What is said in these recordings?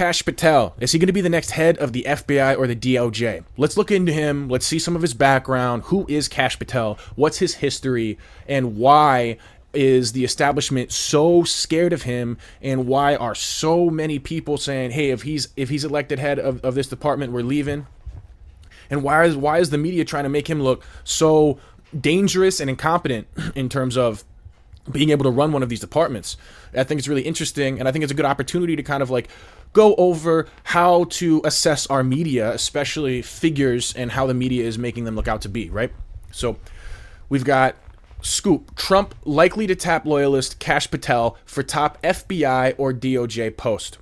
Kash Patel? Is he going to be the next head of the FBI or the DOJ? Let's look into him. Let's see some of his background. Who is Kash Patel? What's his history? And why is the establishment so scared of him? And why are so many people saying, hey, if he's elected head of this department, we're leaving? And why is the media trying to make him look so dangerous and incompetent in terms of being able to run one of these departments? I think it's really interesting, and I think it's a good opportunity to kind of like go over how to assess our media, especially figures, and how the media is making them look out to be, right? So we've got scoop: Trump likely to tap loyalist Kash Patel for top FBI or DOJ post.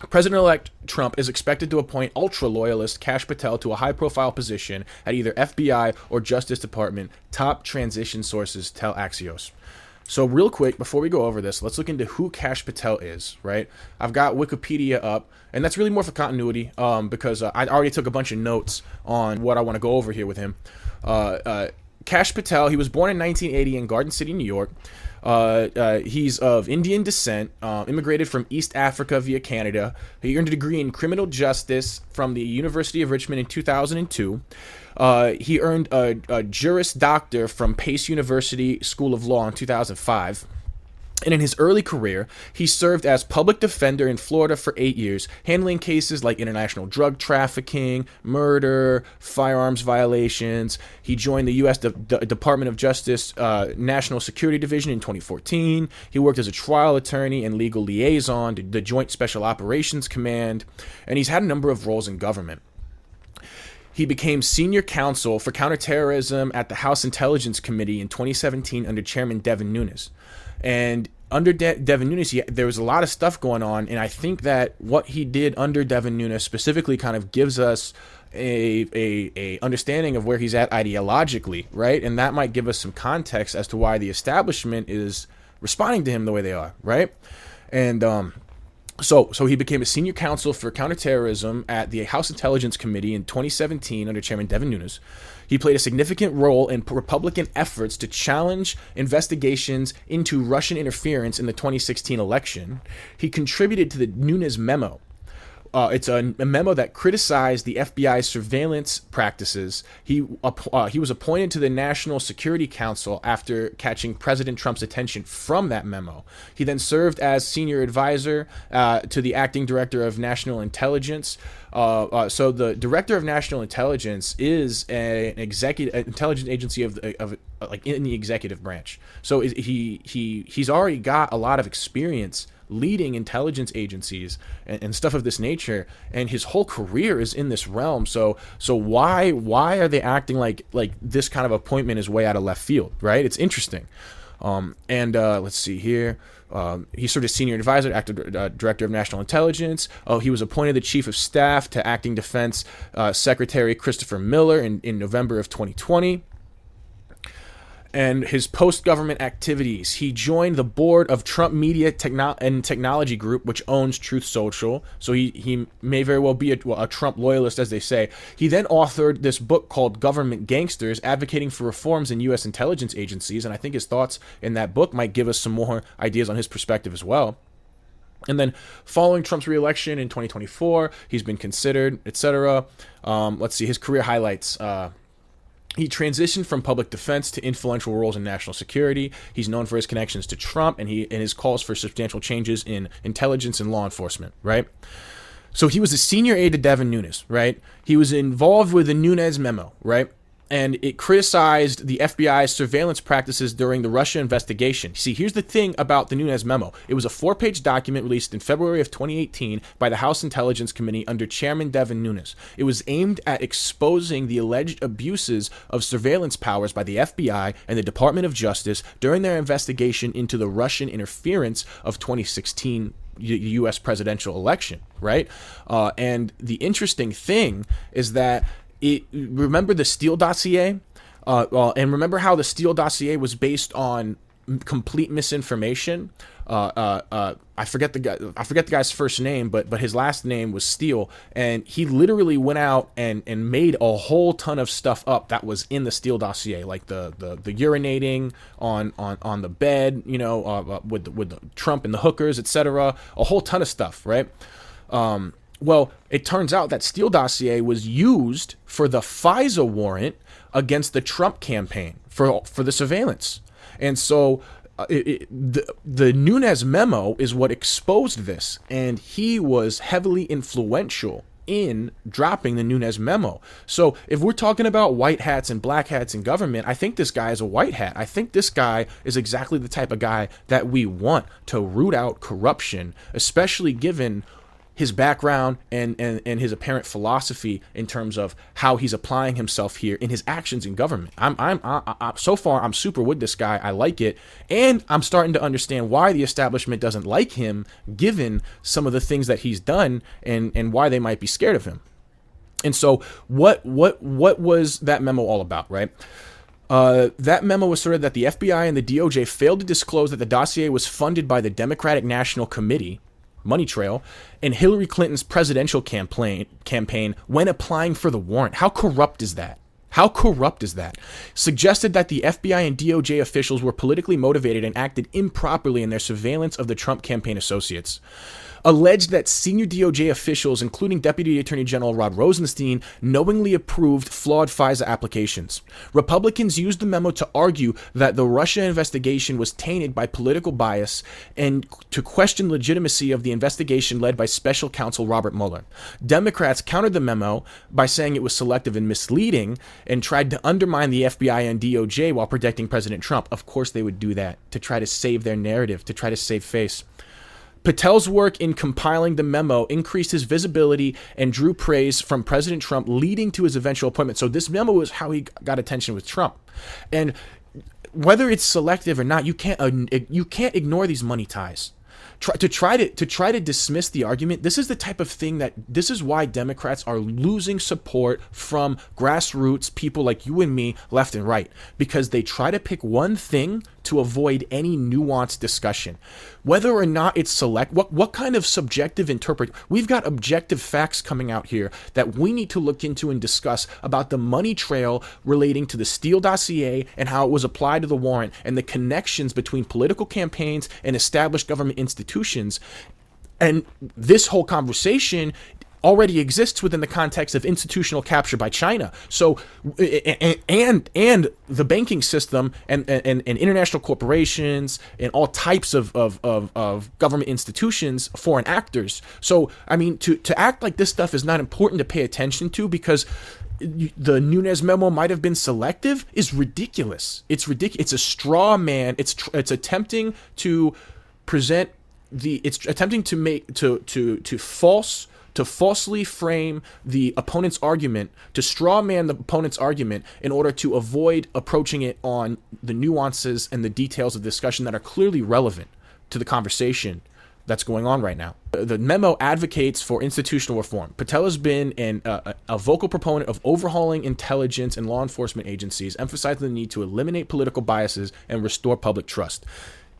President-elect Trump is expected to appoint ultra-loyalist Kash Patel to a high-profile position at either FBI or Justice Department, top transition sources tell Axios. So real quick, before we go over this, let's look into who Kash Patel is, right? I've got Wikipedia up, and that's really more for continuity because I already took a bunch of notes on what I want to go over here with him. Kash Patel, he was born in 1980 in Garden City, New York. He's of Indian descent, immigrated from East Africa via Canada. He earned a degree in criminal justice from the University of Richmond in 2002. He earned a Juris Doctor from Pace University School of Law in 2005. And in his early career, he served as public defender in Florida for 8 years, handling cases like international drug trafficking, murder, firearms violations. He joined the U.S. Department of Justice National Security Division in 2014. He worked as a trial attorney and legal liaison to the Joint Special Operations Command, and he's had a number of roles in government. He became senior counsel for counterterrorism at the House Intelligence Committee in 2017 under Chairman Devin Nunes. And under Devin Nunes, there was a lot of stuff going on, and I think that what he did under Devin Nunes specifically kind of gives us a understanding of where he's at ideologically, right? And that might give us some context as to why the establishment is responding to him the way they are, right? And So he became a senior counsel for counterterrorism at the House Intelligence Committee in 2017 under Chairman Devin Nunes. He played a significant role in Republican efforts to challenge investigations into Russian interference in the 2016 election. He contributed to the Nunes memo. It's a memo that criticized the FBI's surveillance practices. He was appointed to the National Security Council after catching President Trump's attention from that memo. He then served as senior advisor to the acting director of national intelligence. So the director of national intelligence is an intelligence agency of like in the executive branch. So he's already got a lot of experience leading intelligence agencies and stuff of this nature, and his whole career is in this realm. So why are they acting like this kind of appointment is way out of left field, right? It's interesting. Let's see here. He served as senior advisor, acting director of national intelligence. He was appointed the chief of staff to acting defense secretary Christopher Miller in November of 2020. And his post-government activities, he joined the board of Trump Media and Technology Group, which owns Truth Social. So he may very well be a Trump loyalist, as they say. He then authored this book called Government Gangsters, advocating for reforms in U.S. intelligence agencies. And I think his thoughts in that book might give us some more ideas on his perspective as well. And then following Trump's reelection in 2024, he's been considered, etc. Let's see, his career highlights. He transitioned from public defense to influential roles in national security. He's known for his connections to Trump and his calls for substantial changes in intelligence and law enforcement, right? So he was a senior aide to Devin Nunes, right? He was involved with the Nunes memo, right? And it criticized the FBI's surveillance practices during the Russia investigation. See, here's the thing about the Nunes memo. It was a 4-page document released in February of 2018 by the House Intelligence Committee under Chairman Devin Nunes. It was aimed at exposing the alleged abuses of surveillance powers by the FBI and the Department of Justice during their investigation into the Russian interference of 2016 U.S. presidential election, right? And the interesting thing is that remember the Steele dossier? And remember how the Steele dossier was based on complete misinformation? I forget the guy's first name, but his last name was Steele, and he literally went out and made a whole ton of stuff up that was in the Steele dossier, like the urinating on the bed, with the Trump and the hookers, etc. A whole ton of stuff, right? Well, it turns out that Steele dossier was used for the FISA warrant against the Trump campaign for the surveillance. And so the Nunes memo is what exposed this, and he was heavily influential in dropping the Nunes memo. So if we're talking about white hats and black hats in government, I think this guy is a white hat. I think this guy is exactly the type of guy that we want to root out corruption, especially given his background and his apparent philosophy in terms of how he's applying himself here in his actions in government. So far, I'm super with this guy. I like it. And I'm starting to understand why the establishment doesn't like him, given some of the things that he's done and why they might be scared of him. And so what was that memo all about, right? That memo asserted that the FBI and the DOJ failed to disclose that the dossier was funded by the Democratic National Committee, money trail, and Hillary Clinton's presidential campaign when applying for the warrant. How corrupt is that? How corrupt is that? Suggested that the FBI and DOJ officials were politically motivated and acted improperly in their surveillance of the Trump campaign associates. Alleged that senior DOJ officials, including Deputy Attorney General Rod Rosenstein, knowingly approved flawed FISA applications. Republicans used the memo to argue that the Russia investigation was tainted by political bias and to question legitimacy of the investigation led by Special Counsel Robert Mueller. Democrats countered the memo by saying it was selective and misleading and tried to undermine the FBI and DOJ while protecting President Trump. Of course they would do that to try to save their narrative, to try to save face. Patel's work in compiling the memo increased his visibility and drew praise from President Trump, leading to his eventual appointment. So this memo is how he got attention with Trump. And whether it's selective or not, you can't ignore these money ties. To try to dismiss the argument, this is the type of thing this is why Democrats are losing support from grassroots people like you and me, left and right, because they try to pick one thing to avoid any nuanced discussion. Whether or not it's what kind of subjective we've got objective facts coming out here that we need to look into and discuss about the money trail relating to the Steele dossier and how it was applied to the warrant and the connections between political campaigns and established government institutions. And this whole conversation already exists within the context of institutional capture by China. So, and the banking system and international corporations and all types of government institutions, foreign actors. So, I mean, to act like this stuff is not important to pay attention to because the Nunes memo might have been selective is ridiculous. It's ridiculous. It's a straw man. It's attempting to present it's attempting to make to falsely frame the opponent's argument, to straw man the opponent's argument in order to avoid approaching it on the nuances and the details of discussion that are clearly relevant to the conversation that's going on right now. The memo advocates for institutional reform. Patel has been a vocal proponent of overhauling intelligence and law enforcement agencies, emphasizing the need to eliminate political biases and restore public trust.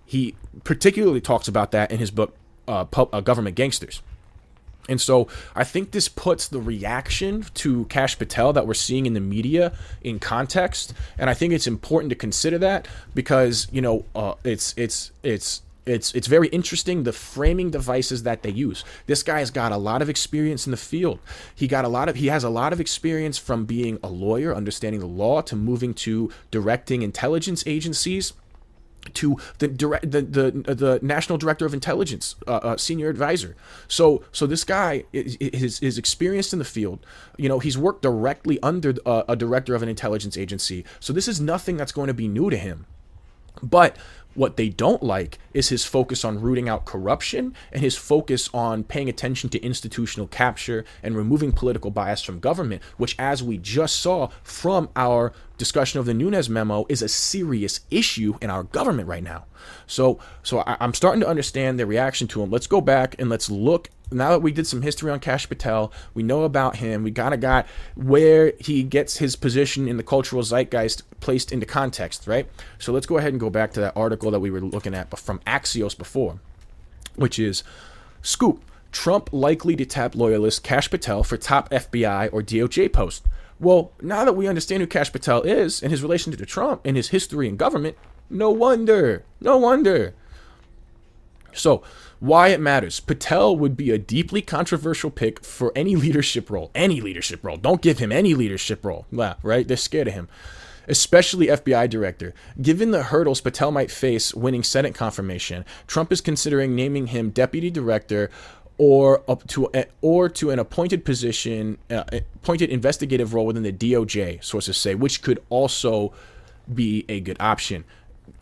He particularly talks about that in his book, Government Gangsters. And so I think this puts the reaction to Kash Patel that we're seeing in the media in context. And I think it's important to consider that because, it's very interesting, the framing devices that they use. This guy's got a lot of experience in the field. He has a lot of experience from being a lawyer, understanding the law, to moving to directing intelligence agencies, to the National Director of Intelligence, senior advisor. So this guy is experienced in the field. He's worked directly under a director of an intelligence agency. So this is nothing that's going to be new to him. But what they don't like is his focus on rooting out corruption and his focus on paying attention to institutional capture and removing political bias from government, which, as we just saw from our discussion of the Nunes memo, is a serious issue in our government right now. So I'm starting to understand their reaction to him. Let's go back and let's look. Now that we did some history on Kash Patel, we know about him. We kind of got where he gets his position in the cultural zeitgeist placed into context, right? So let's go ahead and go back to that article that we were looking at from Axios before, which is Scoop. Trump likely to tap loyalist Kash Patel for top FBI or DOJ post. Well, now that we understand who Kash Patel is and his relation to Trump and his history in government, no wonder. So Why it matters. Patel would be a deeply controversial pick for any leadership role. Any leadership role. Don't give him any leadership role. Yeah, right? They're scared of him. Especially FBI director. Given the hurdles Patel might face winning Senate confirmation, Trump is considering naming him deputy director or to an appointed position, appointed investigative role within the DOJ, sources say, which could also be a good option.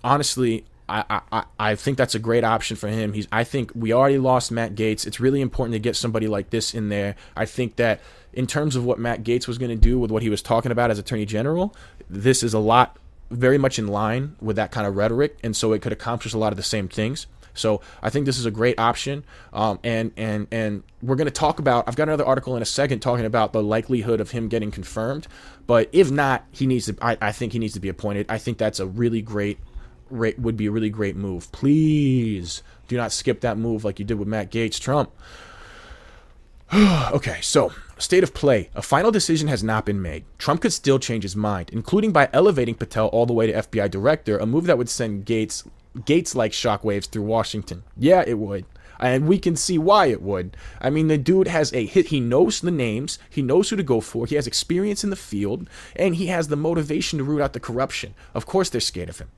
Honestly, I think that's a great option for him. I think we already lost Matt Gaetz. It's really important to get somebody like this in there. I think that in terms of what Matt Gaetz was going to do with what he was talking about as Attorney General, this is very much in line with that kind of rhetoric, and so it could accomplish a lot of the same things. So I think this is a great option, and we're going to talk about. I've got another article in a second talking about the likelihood of him getting confirmed, but if not, he needs to. I think he needs to be appointed. I think that's a really great. Would be a really great move. Please do not skip that move like you did with Matt Gaetz, Trump. Okay, so state of play. A final decision has not been made. Trump could still change his mind, including by elevating Patel all the way to FBI director, a move that would send Gaetz-like shockwaves through Washington. Yeah, it would. And we can see why it would. I mean, the dude has a hit. He knows the names. He knows who to go for. He has experience in the field. And he has the motivation to root out the corruption. Of course they're scared of him.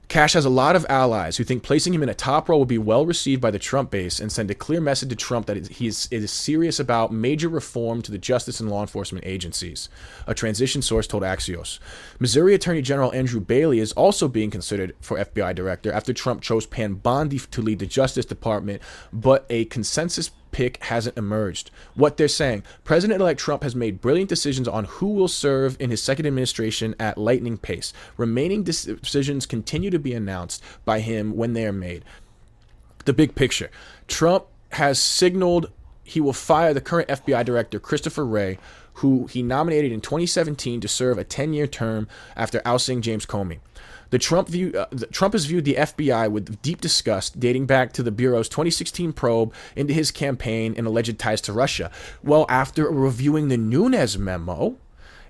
Kash has a lot of allies who think placing him in a top role will be well received by the Trump base and send a clear message to Trump that he is serious about major reform to the justice and law enforcement agencies, a transition source told Axios. Missouri Attorney General Andrew Bailey is also being considered for FBI director after Trump chose Pam Bondi to lead the Justice Department, but a consensus pick hasn't emerged. What they're saying, President-elect Trump has made brilliant decisions on who will serve in his second administration at lightning pace. Remaining decisions continue to be announced by him when they are made. The big picture. Trump has signaled he will fire the current FBI director, Christopher Wray, who he nominated in 2017 to serve a 10-year term after ousting James Comey. Trump has viewed the FBI with deep disgust, dating back to the Bureau's 2016 probe into his campaign and alleged ties to Russia. Well, after reviewing the Nunes memo,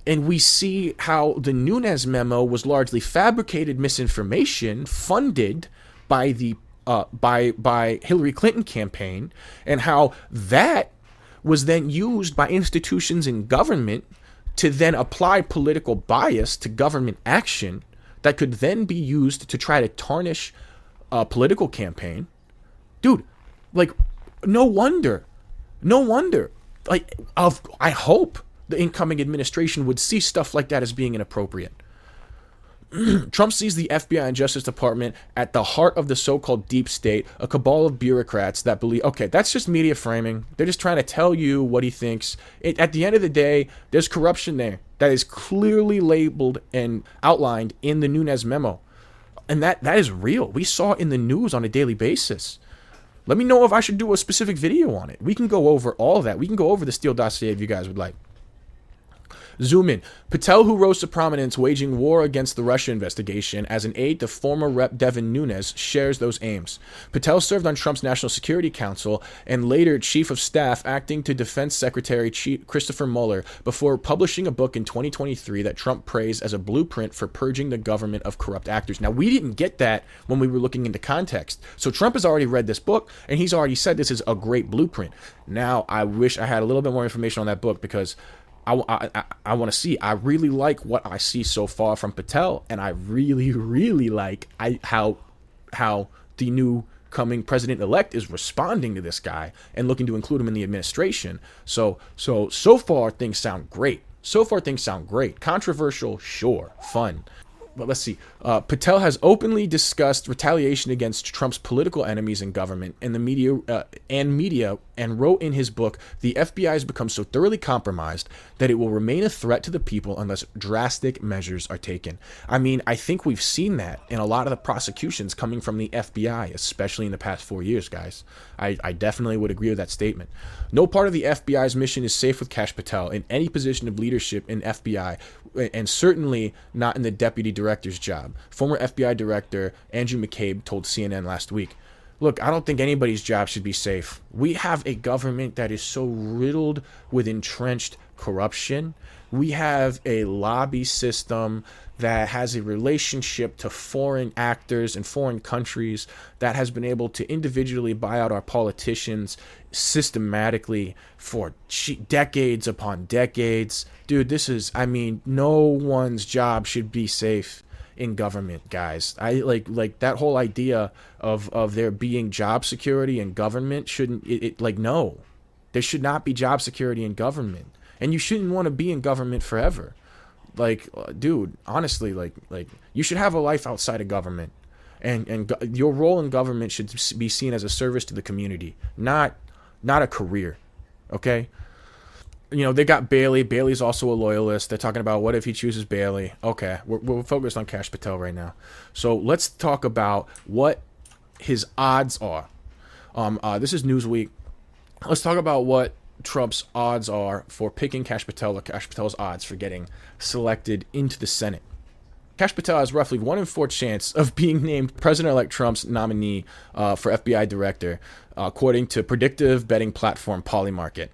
and we see how the Nunes memo was largely fabricated misinformation funded by the by Hillary Clinton campaign, and how that was then used by institutions in government to then apply political bias to government action that could then be used to try to tarnish a political campaign. Dude, like, no wonder. Like, I hope the incoming administration would see stuff like that as being inappropriate. Trump sees the FBI and Justice Department at the heart of the so-called deep state, a cabal of bureaucrats that believe, okay, that's just media framing. They're just trying to tell you what he thinks. At the end of the day, there's corruption there that is clearly labeled and outlined in the Nunes memo. And that is real. We saw it in the news on a daily basis. Let me know if I should do a specific video on it. We can go over all of that. We can go over the Steele dossier if you guys would like. Zoom in. Patel, who rose to prominence waging war against the Russia investigation as an aide to former Rep. Devin Nunes, shares those aims. Patel served on Trump's National Security Council and later Chief of Staff acting to Defense Secretary Christopher Mueller before publishing a book in 2023 that Trump praised as a blueprint for purging the government of corrupt actors. Now, we didn't get that when we were looking into context. So Trump has already read this book, and he's already said this is a great blueprint. Now, I wish I had a little bit more information on that book because I want to see. I really like what I see so far from Patel, and I really, really like how the new coming president-elect is responding to this guy and looking to include him in the administration. So far things sound great. Controversial, sure. Fun. But let's see. Patel has openly discussed retaliation against Trump's political enemies in government and the media, and wrote in his book, "The FBI has become so thoroughly compromised that it will remain a threat to the people unless drastic measures are taken." I mean, I think we've seen that in a lot of the prosecutions coming from the FBI, especially in the past 4 years, guys. I definitely would agree with that statement. No part of the FBI's mission is safe with Kash Patel in any position of leadership in FBI, and certainly not in the deputy director's job. Former FBI director Andrew McCabe told CNN last week. Look, I don't think anybody's job should be safe. We have a government that is so riddled with entrenched corruption. We have a lobby system that has a relationship to foreign actors and foreign countries that has been able to individually buy out our politicians systematically for decades upon decades. Dude, this is, I mean, no one's job should be safe in government, guys. I like that whole idea of there being job security in government shouldn't no. There should not be job security in government. And you shouldn't want to be in government forever. Like, dude, honestly, like you should have a life outside of government, and your role in government should be seen as a service to the community, not a career. Okay. You know, they got Bailey. Bailey's also a loyalist. They're talking about what if he chooses Bailey. Okay, we're focused on Kash Patel right now. So let's talk about what his odds are. This is Newsweek. Let's talk about what Trump's odds are for picking Kash Patel, or Kash Patel's odds for getting selected into the Senate. Kash Patel has roughly 1 in 4 chance of being named President-elect Trump's nominee for FBI director, according to predictive betting platform Polymarket.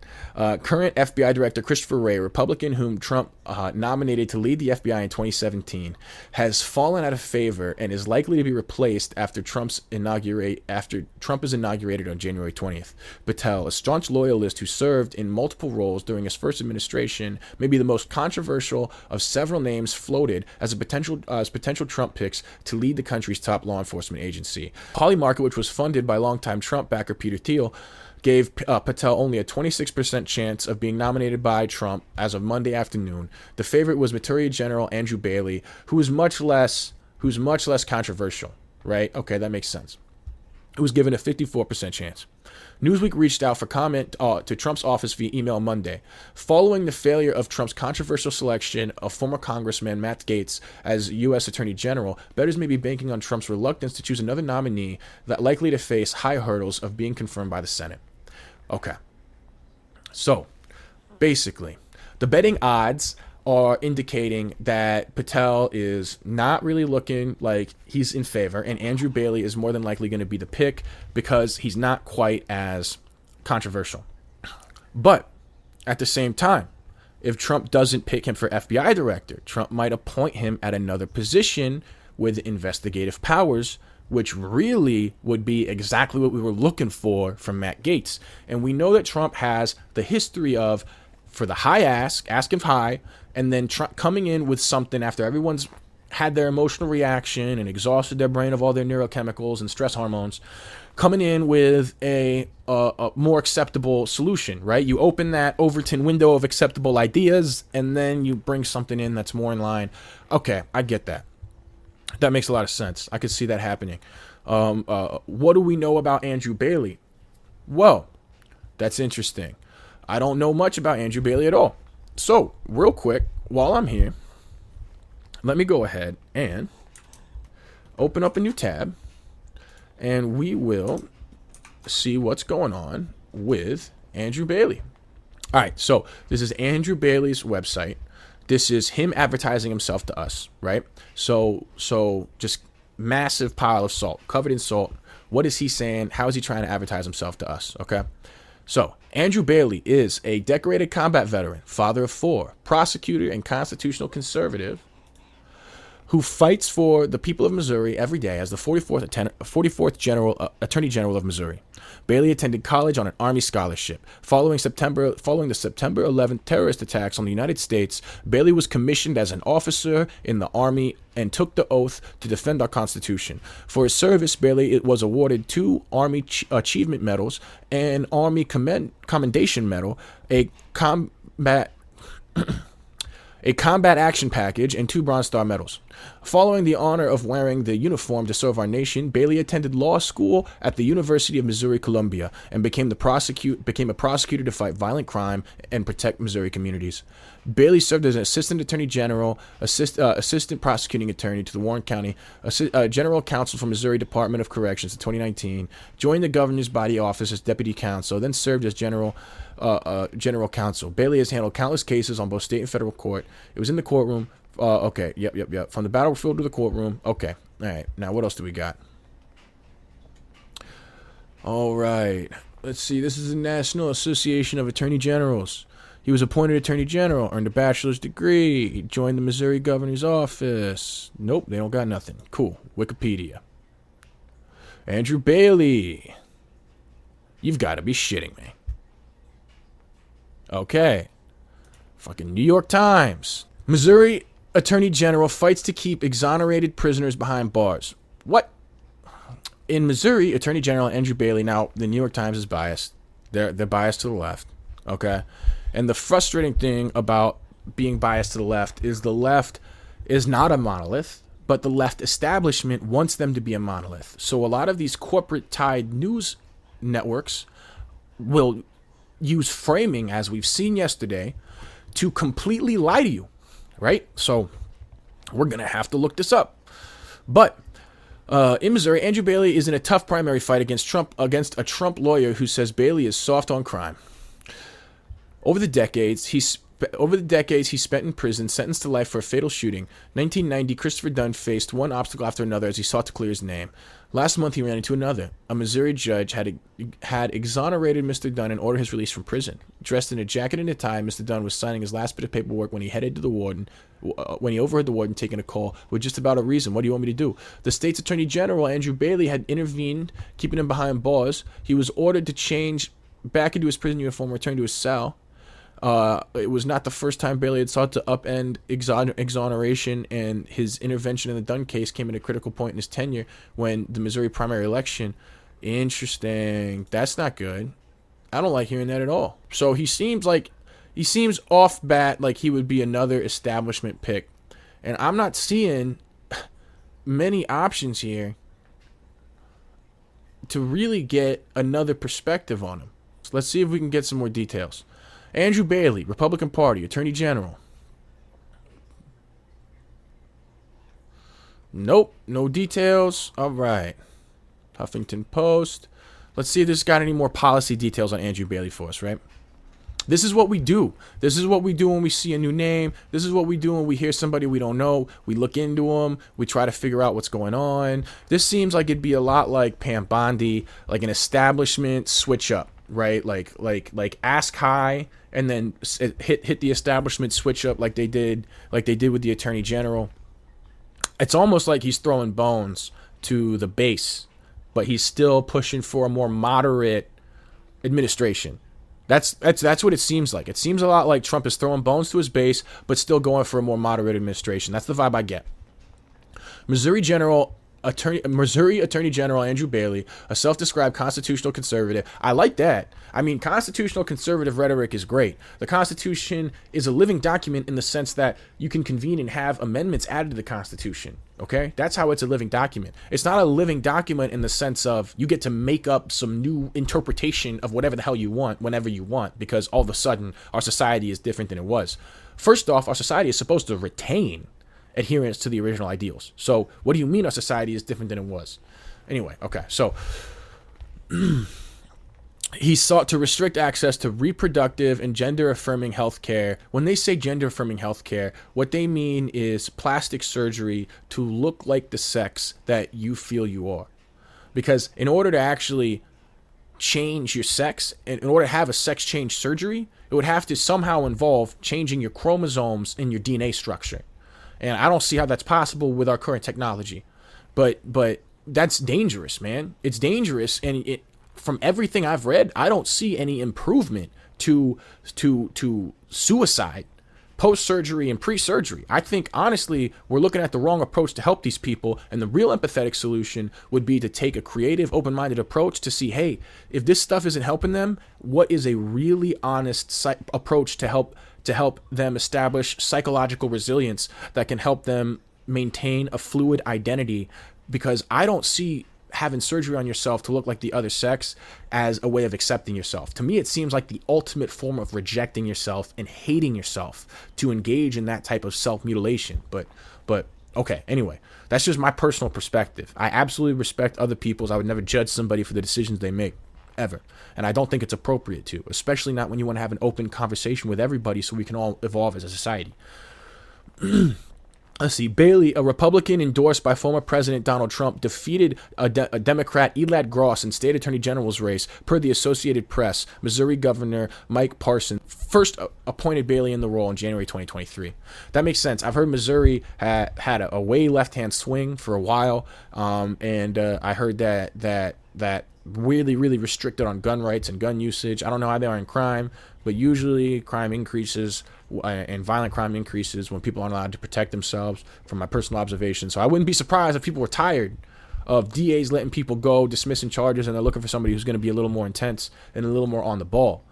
Current FBI Director Christopher Wray, Republican whom Trump nominated to lead the FBI in 2017, has fallen out of favor and is likely to be replaced after Trump is inaugurated on January 20th. Patel, a staunch loyalist who served in multiple roles during his first administration, may be the most controversial of several names floated as potential Trump picks to lead the country's top law enforcement agency. Polymarket, which was funded by longtime Trump backer Peter Thiel, gave Patel only a 26% chance of being nominated by Trump as of Monday afternoon. The favorite was Attorney General Andrew Bailey, who's much less controversial, right? Okay, that makes sense. Who was given a 54% chance. Newsweek reached out for comment to Trump's office via email Monday. Following the failure of Trump's controversial selection of former Congressman Matt Gaetz as U.S. Attorney General, bettors may be banking on Trump's reluctance to choose another nominee that likely to face high hurdles of being confirmed by the Senate. Okay. So, basically, the betting odds are indicating that Patel is not really looking like he's in favor, and Andrew Bailey is more than likely going to be the pick because he's not quite as controversial. But at the same time, if Trump doesn't pick him for FBI director, Trump might appoint him at another position with investigative powers, which really would be exactly what we were looking for from Matt Gaetz. And we know that Trump has the history of, for the high ask him high, and then coming in with something after everyone's had their emotional reaction and exhausted their brain of all their neurochemicals and stress hormones, coming in with a more acceptable solution, right? You open that Overton window of acceptable ideas, and then you bring something in that's more in line. Okay, I get that. That makes a lot of sense. I could see that happening. What do we know about Andrew Bailey? Well, that's interesting. I don't know much about Andrew Bailey at all. So, real quick, while I'm here, let me go ahead and open up a new tab, and we will see what's going on with Andrew Bailey. All right, so this is Andrew Bailey's website. This is him advertising himself to us, right? So just massive pile of salt, covered in salt. What is he saying? How is he trying to advertise himself to us? Okay. So Andrew Bailey is a decorated combat veteran, father of 4, prosecutor and constitutional conservative who fights for the people of Missouri every day as the 44th Attorney General of Missouri. Bailey attended college on an Army scholarship. Following the September 11th terrorist attacks on the United States, Bailey was commissioned as an officer in the Army and took the oath to defend our Constitution. For his service, Bailey was awarded 2 Army Achievement Medals, an Army Commendation Medal, a Combat Action Package, and 2 Bronze Star medals. Following the honor of wearing the uniform to serve our nation, Bailey attended law school at the University of Missouri-Columbia and became a prosecutor to fight violent crime and protect Missouri communities. Bailey served as an assistant attorney general, assistant prosecuting attorney to the Warren County, general counsel for Missouri Department of Corrections in 2019, joined the governor's body office as deputy counsel, then served as general counsel. Bailey has handled countless cases on both state and federal court. It was in the courtroom. Okay. Yep. From the battlefield to the courtroom. Okay. All right. Now, what else do we got? All right. Let's see. This is the National Association of Attorney Generals. He was appointed Attorney General, earned a bachelor's degree. He joined the Missouri governor's office. Nope, they don't got nothing. Cool. Wikipedia. Andrew Bailey. You've got to be shitting me. Okay. Fucking New York Times. Missouri Attorney General fights to keep exonerated prisoners behind bars. What? In Missouri, Attorney General Andrew Bailey, now the New York Times is biased. They're biased to the left. Okay? And the frustrating thing about being biased to the left is not a monolith, but the left establishment wants them to be a monolith. So a lot of these corporate-tied news networks will use framing, as we've seen yesterday, to completely lie to you, right? So we're going to have to look this up. But in Missouri, Andrew Bailey is in a tough primary fight against a Trump lawyer who says Bailey is soft on crime. Over the decades he spent in prison, sentenced to life for a fatal shooting. 1990, Christopher Dunn faced one obstacle after another as he sought to clear his name. Last month, he ran into another. A Missouri judge had exonerated Mr. Dunn and ordered his release from prison. Dressed in a jacket and a tie, Mr. Dunn was signing his last bit of paperwork when he headed to the warden. When he overheard the warden taking a call with just about a reason. What do you want me to do? The state's Attorney General, Andrew Bailey, had intervened, keeping him behind bars. He was ordered to change back into his prison uniform, return to his cell. It was not the first time Bailey had sought to upend exoneration, and his intervention in the Dunn case came at a critical point in his tenure when the Missouri primary election. Interesting. That's not good. I don't like hearing that at all. So he seems off bat like he would be another establishment pick. And I'm not seeing many options here to really get another perspective on him. So let's see if we can get some more details. Andrew Bailey, Republican Party, Attorney General. Nope, no details. All right. Huffington Post. Let's see if this got any more policy details on Andrew Bailey for us, right? This is what we do. This is what we do when we see a new name. This is what we do when we hear somebody we don't know. We look into them. We try to figure out what's going on. This seems like it'd be a lot like Pam Bondi, like an establishment switch up, right? Like ask high and then hit the establishment switch up like they did with the Attorney General. It's almost like he's throwing bones to the base, but he's still pushing for a more moderate administration. That's what it seems like. It seems a lot like Trump is throwing bones to his base, but still going for a more moderate administration. That's the vibe I get. Missouri Attorney General Andrew Bailey, a self-described constitutional conservative. I like that. I mean, constitutional conservative rhetoric is great. The Constitution is a living document in the sense that you can convene and have amendments added to the Constitution. Okay? That's how it's a living document. It's not a living document in the sense of you get to make up some new interpretation of whatever the hell you want whenever you want, because all of a sudden our society is different than it was. First off, our society is supposed to retain adherence to the original ideals. So what do you mean our society is different than it was? Anyway, okay, so he sought to restrict access to reproductive and gender-affirming health care. When they say gender-affirming health care, what they mean is plastic surgery to look like the sex that you feel you are. Because in order to actually change your sex, and in order to have a sex change surgery, it would have to somehow involve changing your chromosomes and your DNA structure. And I don't see how that's possible with our current technology. But that's dangerous, man. It's dangerous. And from everything I've read, I don't see any improvement to suicide post-surgery and pre-surgery. I think, honestly, we're looking at the wrong approach to help these people. And the real empathetic solution would be to take a creative, open-minded approach to see, hey, if this stuff isn't helping them, what is a really honest approach to help them establish psychological resilience that can help them maintain a fluid identity? Because I don't see having surgery on yourself to look like the other sex as a way of accepting yourself. To me, it seems like the ultimate form of rejecting yourself and hating yourself to engage in that type of self-mutilation. But okay, anyway, that's just my personal perspective. I absolutely respect other people's. I would never judge somebody for the decisions they make, ever. And I don't think it's appropriate to, especially not when you want to have an open conversation with everybody so we can all evolve as a society. Let's see. Bailey, a Republican endorsed by former President Donald Trump, defeated a Democrat, Elad Gross, in state attorney general's race, per the Associated Press. Missouri Governor Mike Parson first appointed Bailey in the role in January 2023. That makes sense. I've heard Missouri had a way left-hand swing for a while, and I heard that really, really restricted on gun rights and gun usage. I don't know how they are in crime, but usually crime increases and violent crime increases when people aren't allowed to protect themselves, from my personal observation. So I wouldn't be surprised if people were tired of DAs letting people go, dismissing charges, and they're looking for somebody who's going to be a little more intense and a little more on the ball.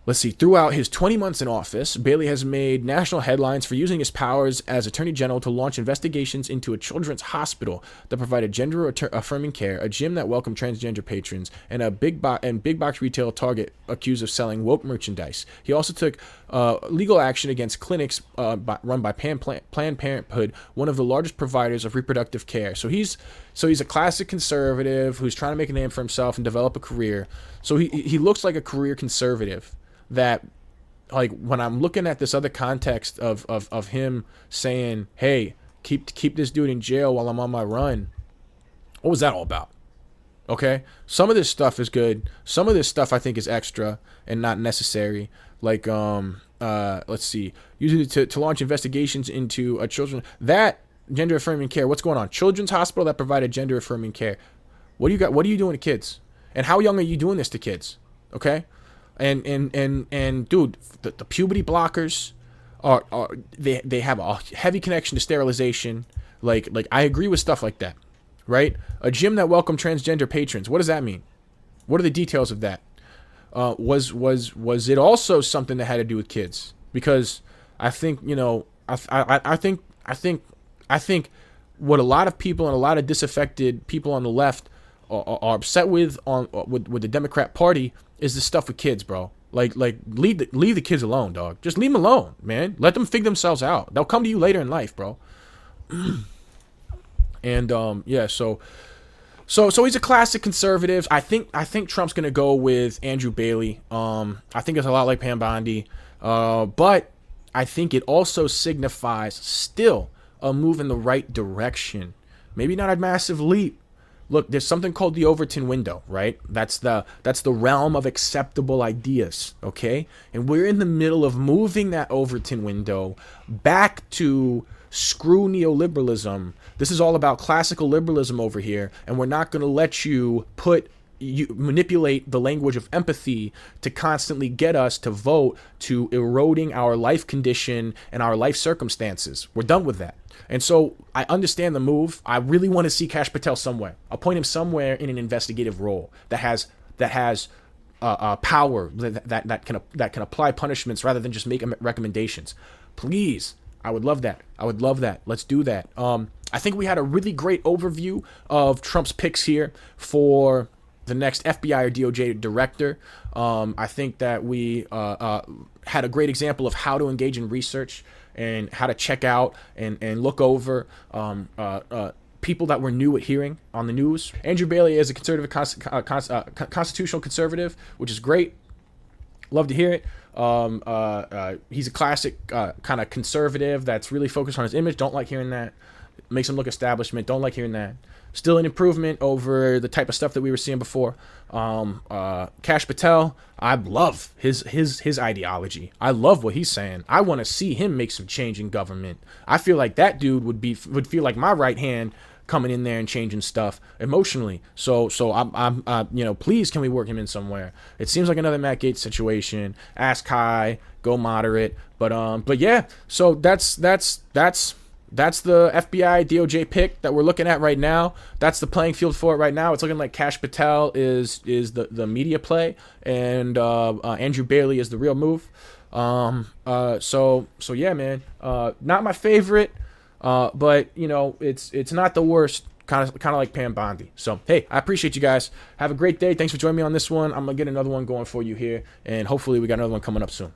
Let's see. Throughout his 20 months in office, Bailey has made national headlines for using his powers as Attorney General to launch investigations into a children's hospital that provided gender-affirming care, a gym that welcomed transgender patrons, and a big box retail Target accused of selling woke merchandise. He also took legal action against clinics run by Planned Parenthood, one of the largest providers of reproductive care. So he's a classic conservative who's trying to make a name for himself and develop a career. So he looks like a career conservative. That, like, when I'm looking at this other context of him saying, hey, keep this dude in jail while I'm on my run, what was that all about? Okay, some of this stuff is good. Some of this stuff I think is extra and not necessary. Like, let's see, using it to launch investigations into a children that gender affirming care. What's going on? Children's hospital that provided gender affirming care. What do you got? What are you doing to kids? And how young are you doing this to kids? Okay. And dude, the puberty blockers they have a heavy connection to sterilization. Like I agree with stuff like that, right? A gym that welcomed transgender patrons. What does that mean? What are the details of that? Was it also something that had to do with kids? Because I think, you know, I think what a lot of people and a lot of disaffected people on the left are upset with the Democrat Party is the stuff with kids, bro. Like leave the kids alone, dog. Just leave them alone, man. Let them figure themselves out. They'll come to you later in life, bro. And yeah, so he's a classic conservative. I think Trump's gonna go with Andrew Bailey. I think it's a lot like Pam Bondi, but I think it also signifies still a move in the right direction. Maybe not a massive leap. Look, there's something called the Overton window, right? That's the realm of acceptable ideas, okay? And we're in the middle of moving that Overton window back to screw neoliberalism. This is all about classical liberalism over here, and we're not going to let you manipulate the language of empathy to constantly get us to vote to eroding our life condition and our life circumstances. We're done with that. And so I understand the move. I really want to see Kash Patel somewhere. I'll point him somewhere in an investigative role that has power that can apply punishments rather than just make recommendations. Please, I would love that. Let's do that. I think we had a really great overview of Trump's picks here for the next FBI or DOJ director. I think that we had a great example of how to engage in research and how to check out and look over people that we're new at hearing on the news. Andrew Bailey is a conservative, constitutional conservative, which is great. Love to hear it. He's a classic kind of conservative that's really focused on his image. Don't like hearing that. Makes him look establishment. Don't like hearing that. Still an improvement over the type of stuff that we were seeing before. Kash Patel, I love his ideology. I love what he's saying. I want to see him make some change in government. I feel like that dude would feel like my right hand coming in there and changing stuff emotionally. So I'm please, can we work him in somewhere? It seems like another Matt Gaetz situation. Ask high, go moderate, but yeah. So that's the FBI DOJ pick that we're looking at right now. That's the playing field for it right now. It's looking like Kash Patel is the media play, and Andrew Bailey is the real move. So yeah, man. Not my favorite, but you know, it's not the worst. Kind of like Pam Bondi. So hey, I appreciate you guys. Have a great day. Thanks for joining me on this one. I'm gonna get another one going for you here, and hopefully we got another one coming up soon.